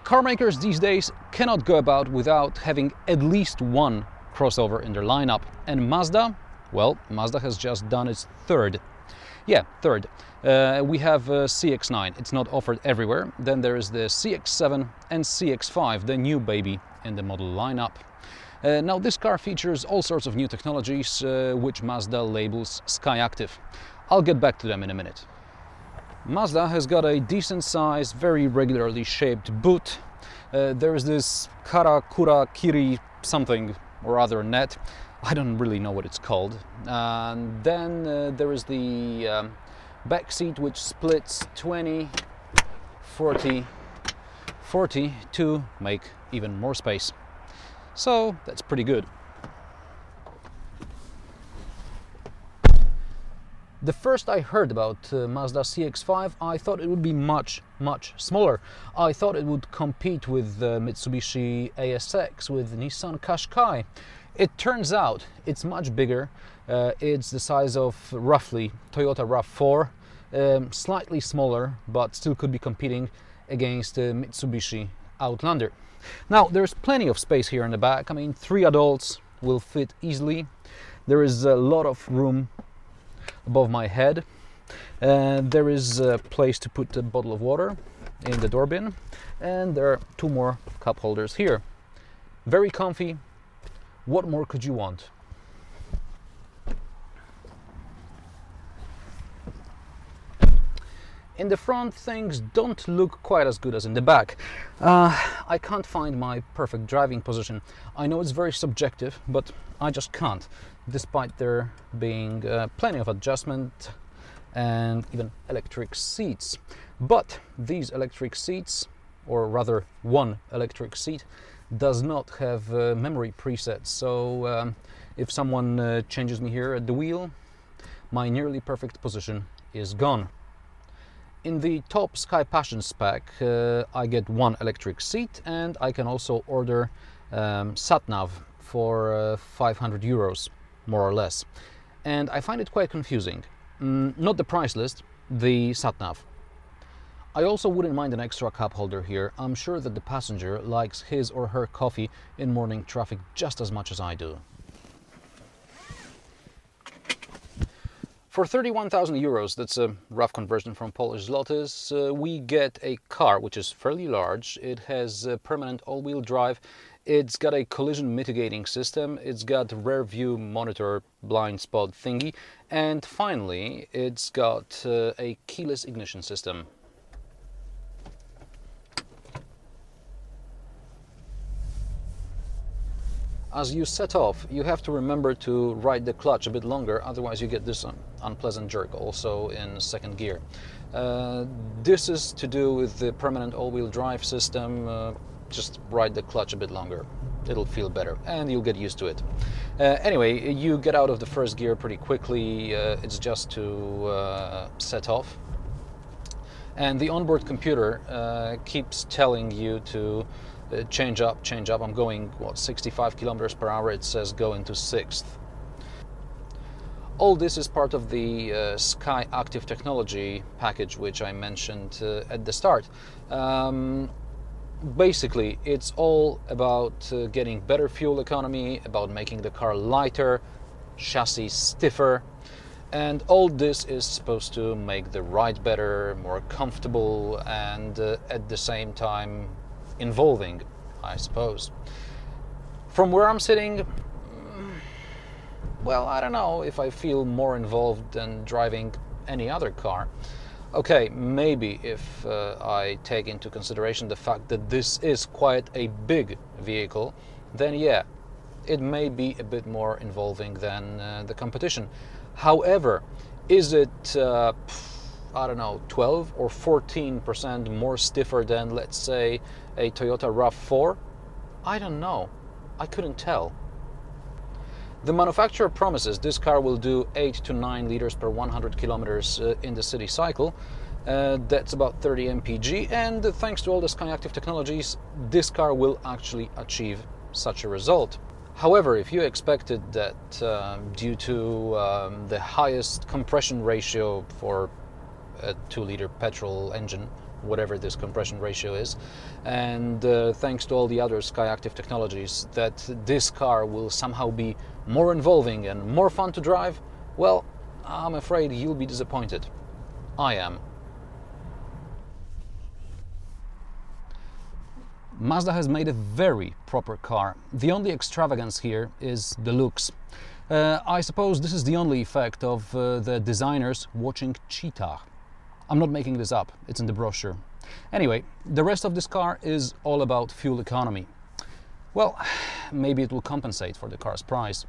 Car makers these days cannot go about without having at least one crossover in their lineup. And Mazda, well, Mazda has just done its third. Yeah, third. We have CX-9. It's not offered everywhere. Then there is the CX-7 and CX-5, the new baby in the model lineup. Now this car features all sorts of new technologies, which Mazda labels Skyactiv. I'll get back to them in a minute. Mazda has got a decent size, very regularly shaped boot. There is this Karakura Kiri something or other net. I don't really know what it's called. And then there is the back seat, which splits 20, 40, 40 to make even more space. So that's pretty good. The first I heard about Mazda CX-5, I thought it would be much smaller. I thought it would compete with Mitsubishi ASX, with Nissan Qashqai. It turns out it's much bigger. It's the size of roughly Toyota RAV4, slightly smaller, but still could be competing against Mitsubishi Outlander. Now there's plenty of space here in the back. I mean, 3 adults will fit easily. There is a lot of room above my head. There is a place to put a bottle of water in the door bin, and there are 2 more cup holders here. Very comfy. What more could you want? In the front, things don't look quite as good as in the back. I can't find my perfect driving position. I know it's very subjective, but I just can't, despite there being plenty of adjustment and even electric seats. But these electric seats, or rather one electric seat, does not have memory presets. So if someone changes me here at the wheel, my nearly perfect position is gone. In the top Sky Passion spec, I get 1 electric seat, and I can also order sat-nav for 500 euros, more or less. And I find it quite confusing. Not the price list, the sat-nav. I also wouldn't mind an extra cup holder here. I'm sure that the passenger likes his or her coffee in morning traffic just as much as I do. For 31,000 euros, that's a rough conversion from Polish zlotys, we get a car which is fairly large. It has a permanent all-wheel drive. It's got a collision mitigating system. It's got rear view monitor blind spot thingy. And finally, it's got a keyless ignition system. As you set off, you have to remember to ride the clutch a bit longer, otherwise you get this unpleasant jerk also in second gear. This is to do with the permanent all-wheel drive system. Just ride the clutch a bit longer. It'll feel better and you'll get used to it. Anyway, you get out of the first gear pretty quickly. It's just to set off. And the onboard computer keeps telling you to change up. I'm going, what, 65 kilometers per hour. It says go into 6th. All this is part of the Skyactiv technology package, which I mentioned at the start. Basically, it's all about getting better fuel economy, about making the car lighter, chassis stiffer, and all this is supposed to make the ride better, more comfortable, and at the same time involving, I suppose. From where I'm sitting, well, I don't know if I feel more involved than driving any other car. Okay, maybe if I take into consideration the fact that this is quite a big vehicle, then yeah, it may be a bit more involving than the competition. However, is it I don't know, 12 or 14% more stiffer than, let's say, a Toyota RAV4? I don't know. I couldn't tell. The manufacturer promises this car will do 8 to 9 liters per 100 kilometers in the city cycle. That's about 30 mpg, and thanks to all the Skyactiv technologies, this car will actually achieve such a result. However, if you expected that due to the highest compression ratio for a 2-liter petrol engine, whatever this compression ratio is, and thanks to all the other Skyactiv technologies, that this car will somehow be more involving and more fun to drive, well, I'm afraid you'll be disappointed. I am. Mazda has made a very proper car. The only extravagance here is the looks. I suppose this is the only effect of the designers watching Cheetah. I'm not making this up, it's in the brochure. Anyway, the rest of this car is all about fuel economy. Well, maybe it will compensate for the car's price.